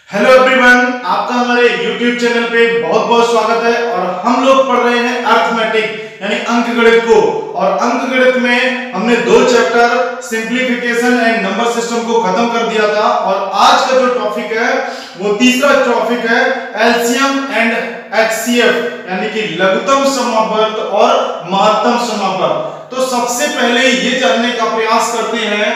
Hello everyone, आपका हमारे YouTube channel पे बहुत बहुत स्वागत है। और हम लोग पढ़ रहे हैं अर्थमेटिक यानी अंकगणित को। और अंकगणित में हमने दो chapter simplification and number system को खत्म कर दिया था। और आज का जो टॉपिक है वो तीसरा टॉपिक है एलसीएम एंड एचसीएफ यानी कि लघुत्तम समापवर्त और महत्तम समापवर्त। तो सबसे पहले ये जानने का प्रयास करते हैं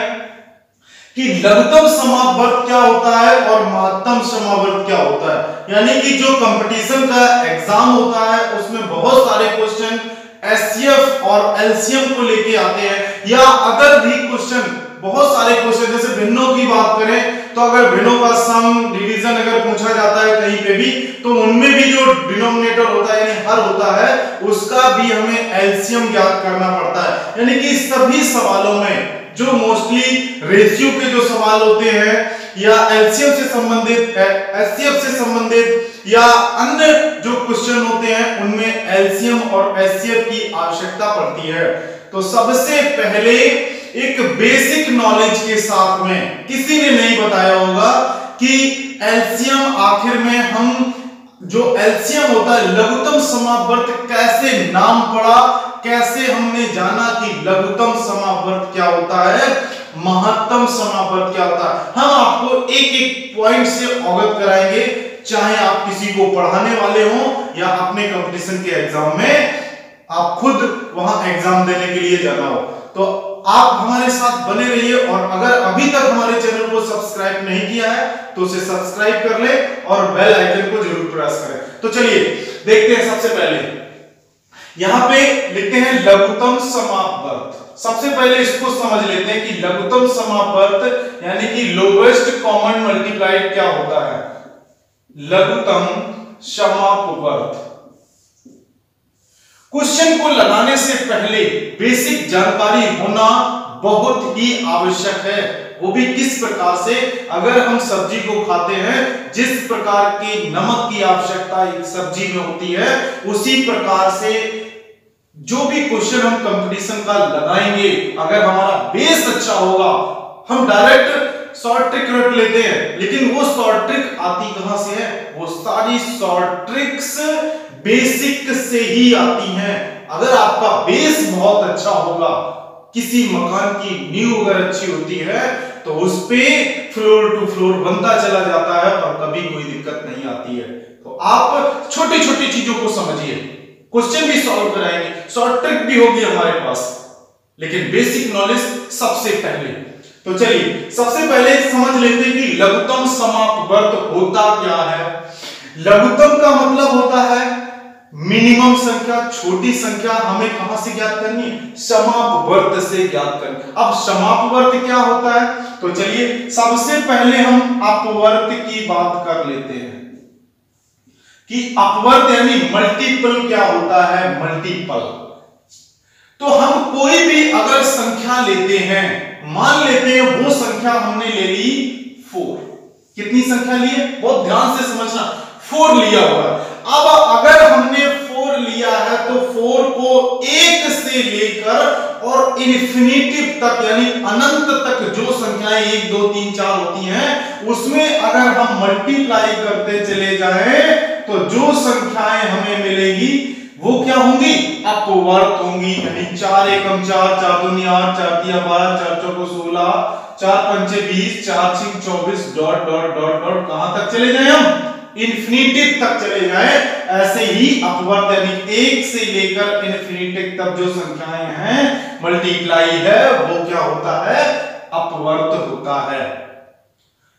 कि लघुत्तम समापवर्त क्या होता है और महत्तम समापवर्त क्या होता है। यानी कि जो कंपटीशन का एग्जाम होता है उसमें बहुत सारे क्वेश्चन एचसीएफ और एलसीएम को लेके आते हैं, या अदर भी क्वेश्चन बहुत सारे क्वेश्चन, जैसे भिन्नों की बात करें तो अगर भिन्नों का सम डिवीजन अगर पूछा जाता है कहीं पे भी, तो उनमें भी जो डिनोमिनेटर होता है यानी हर होता है उसका भी हमें एलसीएम ज्ञात करना पड़ता है। यानी कि सभी सवालों में जो मोस्टली रेशियो के जो सवाल होते हैं या एलसीएम से संबंधित, एचसीएफ से संबंधित या अन्य जो क्वेश्चन होते हैं उनमें एलसीएम और एचसीएफ की आवश्यकता पड़ती है। तो सबसे पहले एक बेसिक नॉलेज के साथ में किसी ने नहीं बताया होगा कि एलसीएम आखिर में हम जो एलसीएम होता है लघुत्तम समापवर्त कैसे नाम पड़ा, कैसे हमने जाना कि लघुत्तम समापवर्त क्या होता है, महत्तम समापवर्त क्या होता है। हम आपको एक एक पॉइंट से अवगत कराएंगे, चाहे आप किसी को पढ़ाने वाले हो या अपने कंपटीशन के एग्जाम में आप खुद वहां एग्जाम देने के लिए जाना हो। तो आप हमारे साथ बने रहिए, और अगर अभी तक हमारे चैनल को सब्सक्राइब नहीं किया है तो उसे सब्सक्राइब कर ले और बेल आइकन को जरूर प्रेस करें। तो चलिए देखते हैं। सबसे पहले यहां पे लिखते हैं लघुत्तम समापवर्त। सबसे पहले इसको समझ लेते हैं कि लघुत्तम समापवर्त यानी कि लोवेस्ट कॉमन मल्टीप्लाइड क्या होता है। लघुत्तम समापवर्त क्वेश्चन को लगाने से पहले बेसिक जानकारी होना बहुत ही आवश्यक है। वो भी किस प्रकार से, अगर हम सब्जी को खाते हैं जिस प्रकार की नमक की आवश्यकता एक सब्जी में होती है, उसी प्रकार से जो भी क्वेश्चन हम कंपटीशन का लगाएंगे, अगर हमारा बेस अच्छा होगा, हम डायरेक्ट शॉर्ट ट्रिक रट लेते हैं, लेकिन वो शॉर्ट ट्रिक आती कहां से है? वो सारी शॉर्ट ट्रिक्स बेसिक से ही आती हैं। अगर आपका बेस बहुत अच्छा होगा, किसी मकान की नींव अगर अच्छी होती है तो उस पे फ्लोर टू फ्लोर बनता चला जाता है और कभी कोई दिक्कत नहीं आती है। तो आप छोटी छोटी चीजों को समझिए, क्वेश्चन भी सॉल्व कराएंगे, शॉर्ट ट्रिक भी होगी हमारे पास, लेकिन बेसिक नॉलेज सबसे पहले। तो चलिए सबसे पहले समझ लेते हैं कि लघुत्तम समापवर्त होता क्या है। लघुत्तम का मतलब होता है मिनिमम संख्या, छोटी संख्या हमें कहां से ज्ञात करनी है? समापवर्त से ज्ञात करनी। अब समापवर्त क्या होता है? तो चलिए सबसे पहले हम अपवर्त की बात कर लेते हैं कि अपवर्त यानी मल्टीपल क्या होता है। मल्टीपल तो हम कोई भी अगर संख्या लेते हैं, मान लेते हैं वो संख्या हमने ले ली 4। कितनी संख्या ली है? बहुत ध्यान से समझना, 4 लिया हुआ है। अब अगर हमने 4 लिया है तो 4 को 1 से लेकर और इन्फिनिटी तक यानी अनंत तक जो संख्याएं 1 2 3 4 होती हैं, उसमें अगर हम मल्टीप्लाई करते चले जाएं तो जो संख्याएं हमें मिलेगी वो क्या होंगी? अपवर्त होंगी। यानी 4 एकम 4, 4 दूनी 8, 4 तिया 12, 4 चौको 16, 4 पंचे 20, 4 छीक 24 डॉट डॉट डॉट डॉट कहां तक चले जाए? हम इन्फिनिटी तक चले जाए। ऐसे ही अपवर्त यानी 1 से लेकर इन्फिनिटी तक जो संख्याएं हैं मल्टीप्लाई है वो क्या होता है? अपवर्त होता है।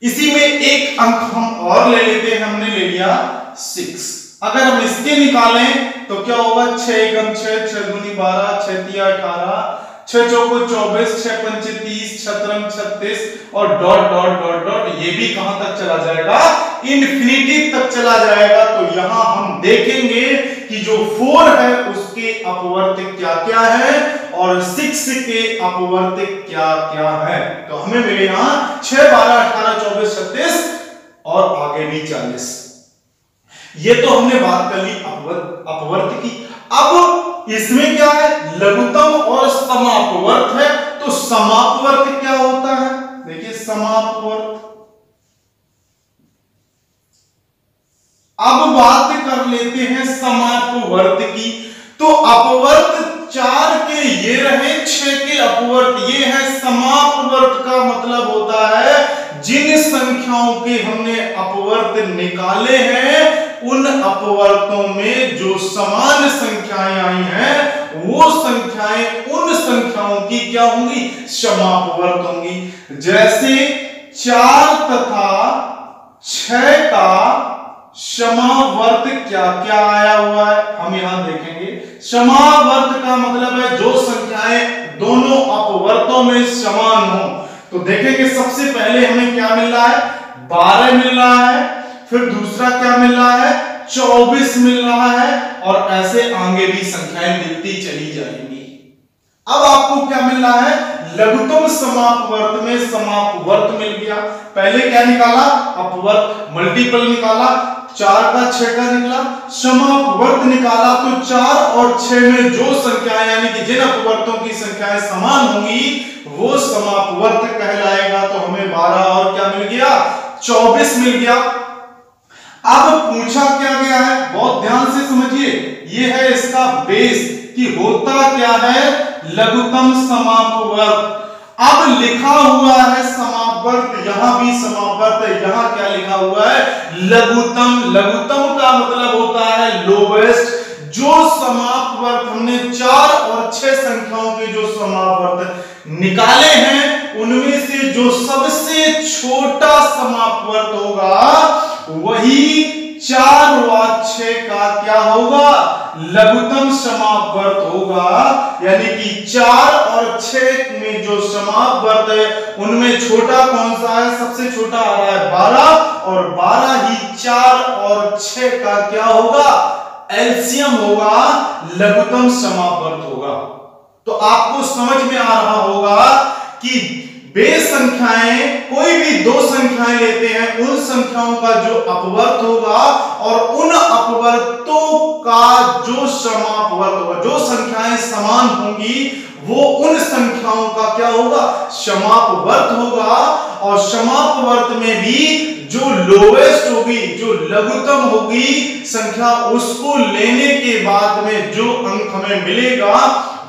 इसी में एक अंक हम और ले लेते हैं, हमने ले लिया 6। अगर हम इसके निकालें तो क्या होगा? 6 एकम 6, 6 दूनी 12, 6 तिया 18, 6 चौको 24, 6 पंचे 30, 6 तिरंग 36 और डॉट डॉट डॉट डॉट, ये भी कहां तक चला जाएगा? इन्फिनिटी तक चला जाएगा। तो यहां हम देखेंगे कि जो 4 है उसके अपवर्त क्या क्या है और 6 के अपवर्त क्या क्या है। तो हमें मिले यहां 6 12 18 24 36 और आगे भी 40। ये तो हमने बात कर ली अपवर्त की। अब इसमें क्या है? लघुत्तम और समापवर्त है। तो समापवर्त क्या होता है? देखिए समापवर्त अब बात कर लेते हैं समापवर्त की। तो अपवर्त 4 के ये रहे, 6 के अपवर्त ये है। समापवर्त का मतलब होता है जिन संख्याओं के हमने अपवर्त निकाले हैं उन अपवर्तों में जो समान संख्याएं आई हैं वो संख्याएं उन संख्याओं की क्या होंगी, समापवर्त होंगी। जैसे 4 तथा 6 का समावर्त क्या क्या आया हुआ है, हम यहां देखेंगे। समावर्त का मतलब है जो संख्याएं दोनों अपवर्तों में समान हो। तो देखेंगे सबसे पहले हमें क्या मिल रहा है, 12 मिल रहा है, फिर दूसरा क्या मिल रहा है, 24 मिल रहा है, और ऐसे आगे भी संख्याएं मिलती चली जाएंगी। अब आपको क्या मिल रहा है, लघुत्तम समापवर्त में समापवर्त मिल गया। पहले क्या निकाला, अपवर्त, मल्टीपल निकाला, 4 का 6 का निकला। समापवर्त निकाला तो 4 और 6 में जो संख्याएं यानी कि जिन अपवर्तों की संख्याएं समान होंगी वो समापवर्त कहलाएगा। तो हमें 12 और क्या मिल गया, 24 मिल गया। अब पूछा क्या गया है, बहुत ध्यान से समझिए, ये है इसका बेस कि होता क्या है, लघुत्तम समापवर्त। अब लिखा हुआ है समापवर्त, यहां भी समापवर्त है, यहां क्या लिखा हुआ है, लघुत्तम। लघुत्तम का मतलब होता है लोवेस्ट। जो समापवर्त हमने 4 और 6 संख्याओं के जो समापवर्त निकाले हैं उनमें से जो सबसे छोटा समापवर्त होगा वही 4 व 6 का क्या होगा, लघुत्तम समापवर्त होगा। यानी कि 4 और 6 में जो समापवर्त है उनमें छोटा कौन सा है, सबसे छोटा आ रहा है 12, और 12 ही 4 और 6 का क्या होगा, एलसीएम होगा, लघुत्तम समापवर्त होगा। तो आपको समझ में आ रहा होगा कि बेस संख्याएं, कोई भी दो संख्याएं लेते हैं उन संख्याओं का जो अपवर्त होगा और उन अपवर्तों का जो समापवर्त होगा, जो संख्याएं समान होंगी वो उन संख्याओं का क्या होगा, समापवर्त होगा। और समापवर्त में भी जो लोवेस्ट होगी, जो लघुत्तम होगी संख्या, उसको लेने के बाद में जो अंक हमें मिलेगा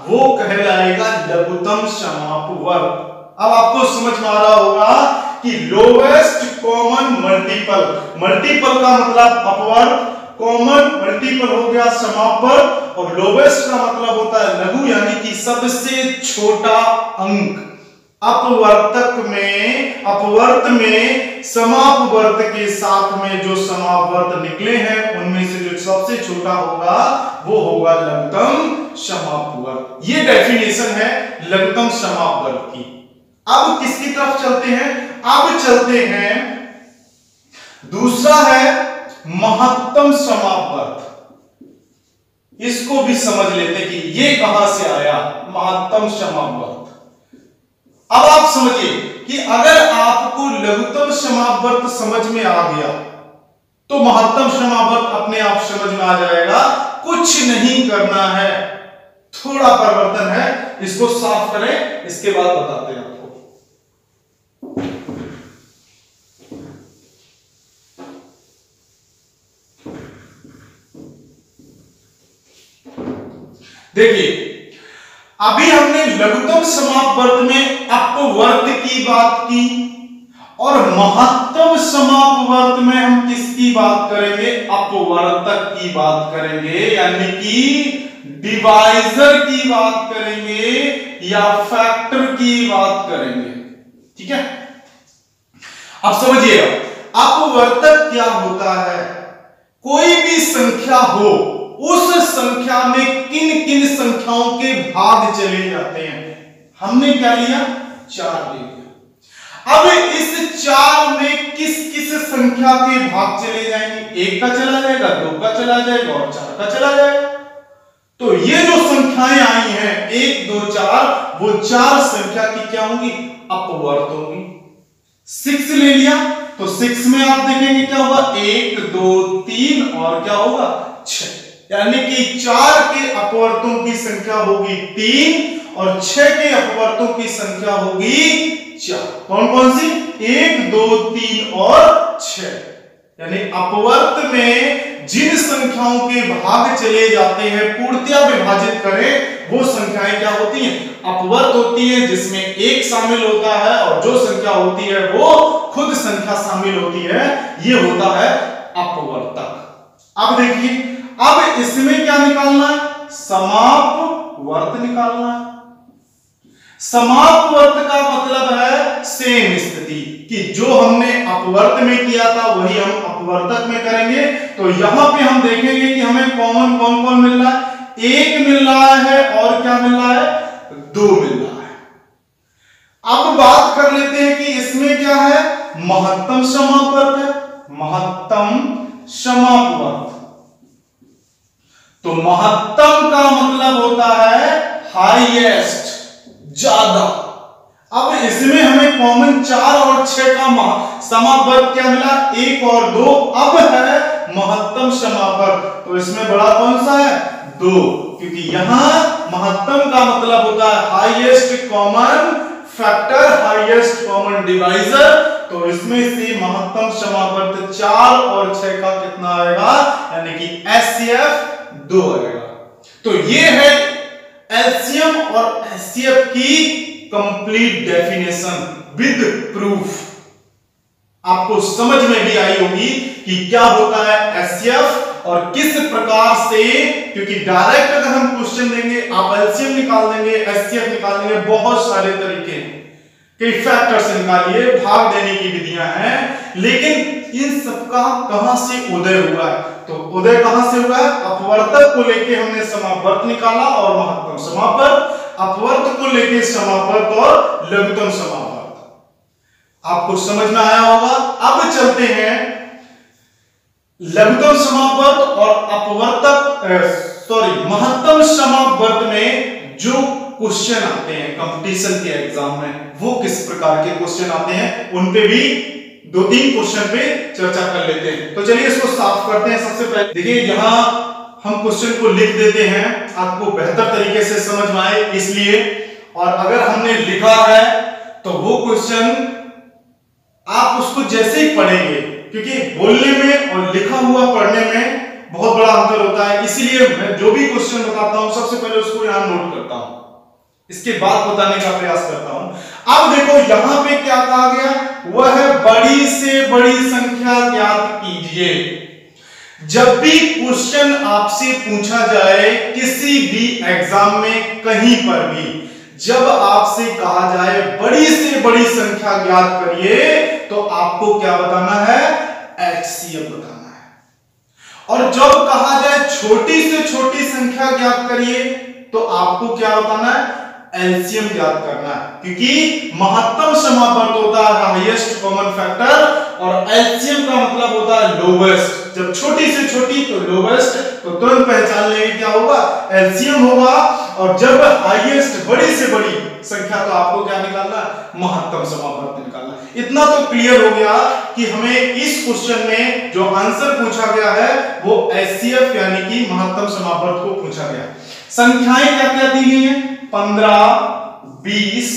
वो कहलाएगा लघुत्तम समापवर्त। अब आपको समझ में आ रहा होगा कि लोवेस्ट कॉमन मल्टीपल, मल्टीपल का मतलब अपवर्त, कॉमन मल्टीपल हो गया समापवर्त, और लोवेस्ट का मतलब होता है लघु यानी कि सबसे छोटा अंक। अपवर्तक में, अपवर्त में समापवर्त के साथ में जो समापवर्त निकले हैं उनमें से जो सबसे छोटा होगा वो होगा लघुत्तम समापवर्त। ये डेफिनेशन है लघुत्तम समापवर्त की। अब किसकी तरफ चलते हैं, अब चलते हैं, दूसरा है महत्तम समापवर्त। इसको भी समझ लेते हैं कि ये कहां से आया, महत्तम समापवर्त। अब आप समझिए कि अगर आपको लघुत्तम समापवर्त समझ में आ गया तो महत्तम समापवर्त अपने आप समझ में आ जाएगा। कुछ नहीं करना है, थोड़ा परिवर्तन है, इसको साफ करें, इसके बाद बताते हैं आपको। देखिए अभी हमने लघुत्तम समापवर्त में अपवर्त की बात की और महत्तम समापवर्त में हम किसकी बात करेंगे, अपवर्तक की बात करेंगे, यानी कि डिवाइजर की बात करेंगे या फैक्टर की बात करेंगे। ठीक है, अब समझिएगा अपवर्तक क्या होता है, कोई भी संख्या हो उस संख्या में किन किन संख्याओं के भाग चले जाते हैं। हमने क्या लिया, 4 ले लिया। अब इस 4 में किस किस संख्या के भाग चले जाएंगे, 1 का चला जाएगा, 2 का चला जाएगा और 4 का चला जाएगा। तो ये जो संख्याएं आई हैं 1 2 4, वो 4 संख्या की क्या होंगी, अपवर्त होंगी। 6 ले लिया तो 6 में आप देखेंगे क्या होगा, 1 2 3 और क्या होगा 6, यानी कि 4 के अपवर्तों की संख्या होगी 3 और 6 के अपवर्तों की संख्या होगी 4। कौन कौन सी, 1 2 3 और 6। यानी अपवर्त में जिन संख्याओं के भाग चले जाते हैं पूर्णतया विभाजित करें वो संख्याएं क्या होती हैं? अपवर्त होती है, जिसमें एक शामिल होता है और जो संख्या होती है वो खुद संख्या शामिल होती है, ये होता है अपवर्तक। अब देखिए, अब इसमें क्या निकालना है? समापवर्त निकालना है। समापवर्त का मतलब है सेम स्थिति, कि जो हमने अपवर्त में किया था वही हम अपवर्तक में करेंगे। तो यहां पे हम देखेंगे कि हमें कॉमन कौन कौन मिल रहा है? एक मिल रहा है और क्या मिल रहा है? दो मिल रहा है। अब बात कर लेते हैं कि इसमें क्या है? महत्तम समापवर्त है, महत्तम समापवर्त। तो महत्तम का मतलब होता है हाईएस्ट, ज्यादा। अब इसमें हमें कॉमन 4 और 6 का समापवर्त क्या मिला? 1 और 2। अब है महत्तम समापवर्त, तो इसमें बड़ा कौन सा है? 2, क्योंकि यहां महत्तम का मतलब होता है highest common factor, highest common divisor. तो इसमें से महत्तम समापवर्त 4 और 6 का कितना आएगा? यानी कि HCF 2 आएगा। तो ये है एलसीएम और एचसीएफ की कंप्लीट डेफिनेशन विद प्रूफ। आपको समझ में भी आई होगी कि क्या होता है एचसीएफ और किस प्रकार से, क्योंकि डायरेक्ट अगर हम क्वेश्चन देंगे आप एलसीएम निकाल देंगे, एचसीएफ निकाल देंगे, बहुत सारे तरीके, कई फैक्टर से निकालिए, भाग देने की विधियां हैं, लेकिन इन सबका कहां से उदय हुआ है? तो उदय कहां से हुआ है? अपवर्तक को लेके हमने समापवर्त निकाला और महत्तम समापवर्त, अपवर्त को लेके समापवर्त और लघुत्तम समापवर्त। आपको समझ में आया होगा। अब चलते हैं लघुत्तम समापवर्त और महत्तम समापवर्त में जो क्वेश्चन आते हैं कंपटीशन के एग्जाम में, वो किस प्रकार के क्वेश्चन आते हैं, उन पे भी 2-3 क्वेश्चन पे चर्चा कर लेते हैं। तो चलिए इसको साफ करते हैं। सबसे पहले देखिए, यहां हम क्वेश्चन को लिख देते हैं, आपको बेहतर तरीके से समझ में आए इसलिए। और अगर हमने लिखा है तो वो क्वेश्चन आप उसको जैसे ही पढ़ेंगे, क्योंकि बोलने में और लिखा हुआ पढ़ने में बहुत बड़ा अंतर होता है, इसीलिए मैं जो भी क्वेश्चन बताता हूं सबसे पहले उसको यहां नोट करता हूं, इसके बाद बताने का प्रयास करता हूं। अब देखो यहां पे क्या कहा गया, वह है बड़ी से बड़ी संख्या ज्ञात कीजिए। जब भी क्वेश्चन आपसे पूछा जाए किसी भी एग्जाम में कहीं पर भी, जब आपसे कहा जाए बड़ी से बड़ी संख्या ज्ञात करिए, तो आपको क्या बताना है? HCF बताना है। और जब कहा जाए छोटी से छोटी संख्या ज्ञात करिए, तो आपको क्या बताना है? एलसीएम ज्ञात करना है, क्योंकि महत्तम समापवर्त होता है हाईएस्ट कॉमन फैक्टर और एलसीएम का मतलब होता है लोवेस्ट। जब छोटी से छोटी तो लोवेस्ट, तो तुरंत पहचान लेंगे क्या होगा? एलसीएम होगा। और जब हाईएस्ट बड़ी से बड़ी संख्या, तो आपको क्या निकालना है? महत्तम समापवर्त निकालना। इतना तो क्लियर हो गया कि हमें इस क्वेश्चन में जो आंसर पूछा गया है वो एचसीएफ यानी कि महत्तम समापवर्त को पूछा गया। संख्याएं क्या क्या दी गई हैं? 15, 20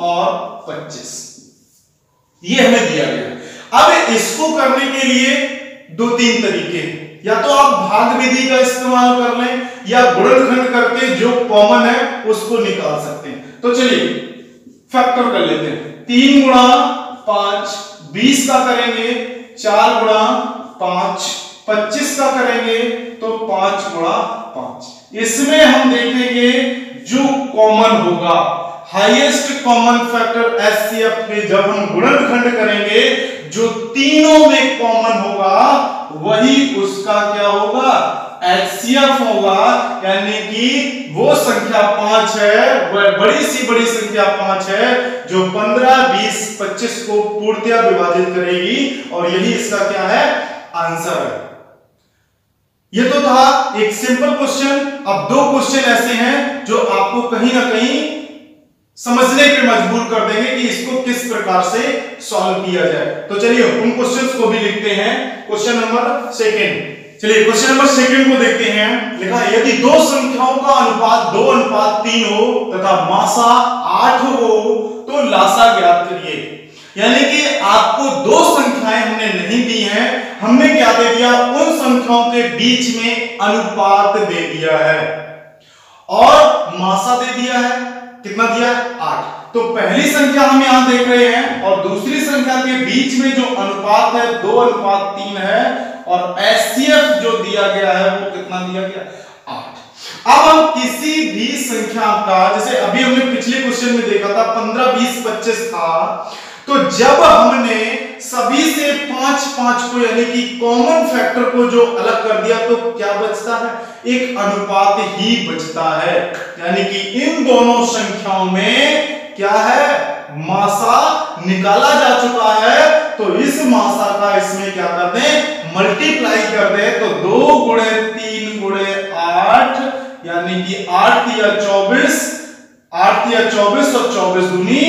और 25, ये हमें दिया गया। अब इसको करने के लिए 2-3 तरीके हैं, या तो आप भाग विधि का इस्तेमाल कर लें या गुणनखंड करके जो कॉमन है उसको निकाल सकते हैं। तो चलिए फैक्टर कर लेते हैं। 3 गुणा 5 20 का करेंगे, 4 गुणा 5 25 का करेंगे, तो 5 गुणा 5। इसमें हम देखेंगे जो कॉमन होगा, हाईएस्ट कॉमन फैक्टर एचसीएफ में जब हम गुणनखंड करेंगे, जो तीनों में कॉमन होगा वही उसका क्या होगा? एचसीएफ होगा। यानी कि वो संख्या 5 है, वह बड़ी सी बड़ी संख्या 5 है जो 15, 20, 25 को पूर्णतया विभाजित करेगी, और यही इसका क्या है? आंसर है। ये तो था एक सिंपल क्वेश्चन। अब 2 क्वेश्चन ऐसे हैं जो आपको कहीं ना कहीं समझने पे मजबूर कर देंगे कि इसको किस प्रकार से सॉल्व किया जाए। तो चलिए उन क्वेश्चंस को भी लिखते हैं। क्वेश्चन नंबर 2, चलिए क्वेश्चन नंबर 2 को देखते हैं। लिखा है, यदि 2 संख्याओं का अनुपात 2:3 हो तथा मासा 8 हो तो लासा ज्ञात करिए। यानी कि आपको दो संख्याएं हमने नहीं दी हैं, हमने क्या दे दिया, उन संख्याओं के बीच में अनुपात दे दिया है और मासा दे दिया है। कितना दिया है? 8। तो पहली संख्या हम यहां देख रहे हैं और दूसरी संख्या के बीच में जो अनुपात है 2:3 है और एचसीएफ जो दिया गया है वो कितना दिया गया? 8। अब हम किसी भी संख्या का, जैसे अभी हमने पिछले क्वेश्चन में देखा था 15, 20, 25 था, तो जब हमने सभी से 5-5 को यानी कि कॉमन फैक्टर को जो अलग कर दिया तो क्या बचता है? एक अनुपात ही बचता है। यानी कि इन दोनों संख्याओं में क्या है? मासा निकाला जा चुका है। तो इस मासा का इसमें क्या कर दें? मल्टीप्लाई कर दें। तो 2 × 3 × 8 यानी कि 8 या 24, 8 या 24 और 24 दूनी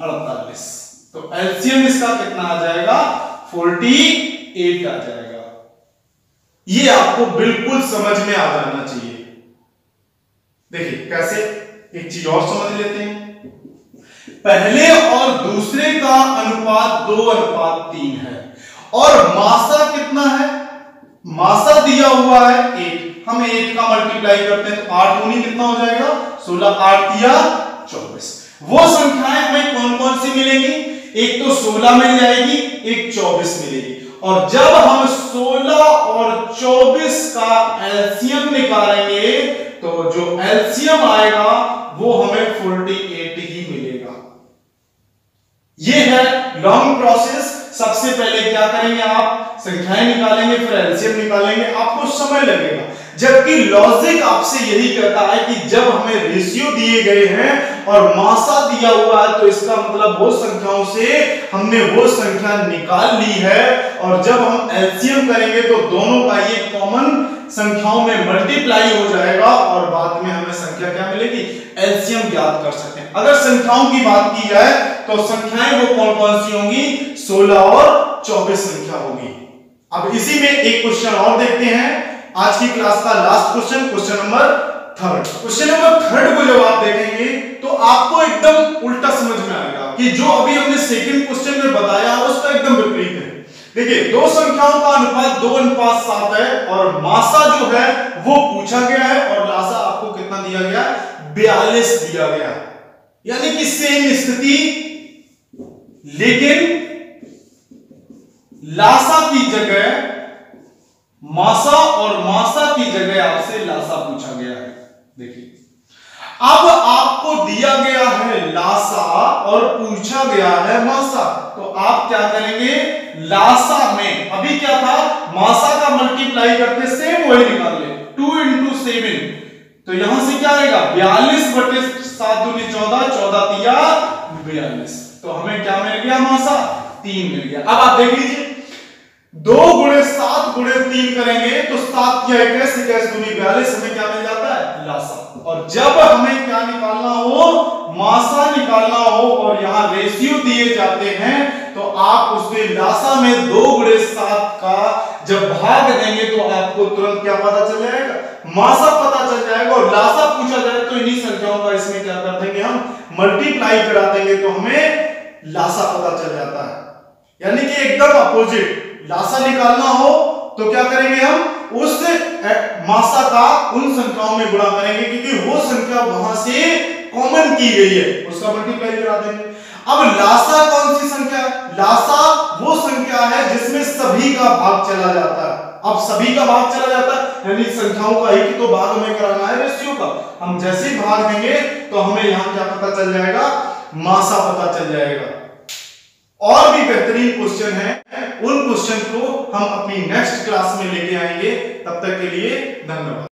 48। तो एलसीएम इसका कितना आ जाएगा? 48 आ जाएगा। ये आपको बिल्कुल समझ में आ जाना चाहिए। देखिए कैसे, एक चीज और समझ लेते हैं। पहले और दूसरे का अनुपात 2:3 है और मासा कितना है? मासा दिया हुआ है 8। हम 8 का मल्टीप्लाई करते हैं तो 8 दूनी कितना हो जाएगा? 16, 8 या 24। वो संख्याएं हमें कौन कौन सी मिलेंगी? एक तो 16 मिल जाएगी, एक 24 मिलेगी। और जब हम 16 और 24 का एलसीएम निकालेंगे तो जो एलसीएम आएगा वो हमें 48 ही मिलेगा। ये है लॉन्ग प्रोसेस। सबसे पहले क्या करेंगे, आप संख्याएं निकालेंगे, फिर एलसीएम निकालेंगे, आपको समय लगेगा। जबकि लॉजिक आपसे यही कहता है कि जब हमें रेशियो दिए गए हैं और मासा दिया हुआ है तो इसका मतलब वो संख्याओं से हमने वो संख्या निकाल ली है और जब हम एलसीएम करेंगे तो दोनों का ये कॉमन संख्याओं में मल्टीप्लाई हो जाएगा और बाद में हमें संख्या क्या मिलेगी? एलसीएम ज्ञात कर सकते हैं। अगर संख्याओं की बात की जाए तो संख्याएं वो कौन कौन सी होंगी? 16 और 24 संख्या होगी। अब इसी में एक क्वेश्चन और देखते हैं, आज की क्लास का last question, question number 3। Question number 3 को जब आप देखेंगे तो आपको एकदम उल्टा समझ में आएगा कि जो अभी हमने सेकंड क्वेश्चन में बताया उसका एकदम विपरीत है। देखिए, दो संख्याओं का अनुपात 2:7 है और मासा जो है वो पूछा गया है और लासा आपको कितना दिया गया? 42 दिया गया। यानी कि सेम स्थिति, लेकिन लासा की जगह मासा और मासा की जगह आपसे लासा पूछा गया है। देखिए, अब आपको दिया गया है लासा और पूछा गया है मासा, तो आप क्या करेंगे? लासा में अभी क्या था? मासा का मल्टीप्लाई करते सेम वही निकाल ले, 2 × 7। तो यहां से क्या आएगा? 42/7 दूनी 14, 14 तिया 42। तो हमें क्या मिल गया? मासा 3 मिल गया। अब आप देख लीजिए, 2 × 7 × 3 करेंगे तो 7 या 21, 21 दूनी 42, हमें क्या मिल जाता है? लासा। और जब हमें क्या निकालना हो? मासा निकालना हो और यहां रेशियो दिए जाते हैं तो आप उसके लासा में 2 × 7 का जब भाग देंगे तो आपको तुरंत क्या पता चल जाएगा? मासा पता चल जाएगा। और लासा पूछा जाए तो इन्हीं संख्याओं का इसमें क्या कर देंगे? हम मल्टीप्लाई करा देंगे तो हमें लासा पता चल जाता है। यानी कि एकदम अपोजिट, लासा निकालना हो तो क्या करेंगे? हम उस मासा का उन संख्याओं में गुणा करेंगे क्योंकि वो संख्या वहां से कॉमन की गई है, उसका मल्टीप्लाई करा देंगे। अब लासा कौन सी संख्या? लासा वो संख्या है जिसमें सभी का भाग चला जाता है। अब सभी का भाग चला जाता है यानी संख्याओं का एक ही तो भाग हमें कराना है रेशियो का। हम जैसे ही भाग देंगे तो हमें यहां क्या पता चल जाएगा? मासा पता चल जाएगा। और भी बेहतरीन क्वेश्चन है, उन क्वेश्चन को हम अपनी नेक्स्ट क्लास में लेके आएंगे। तब तक के लिए धन्यवाद।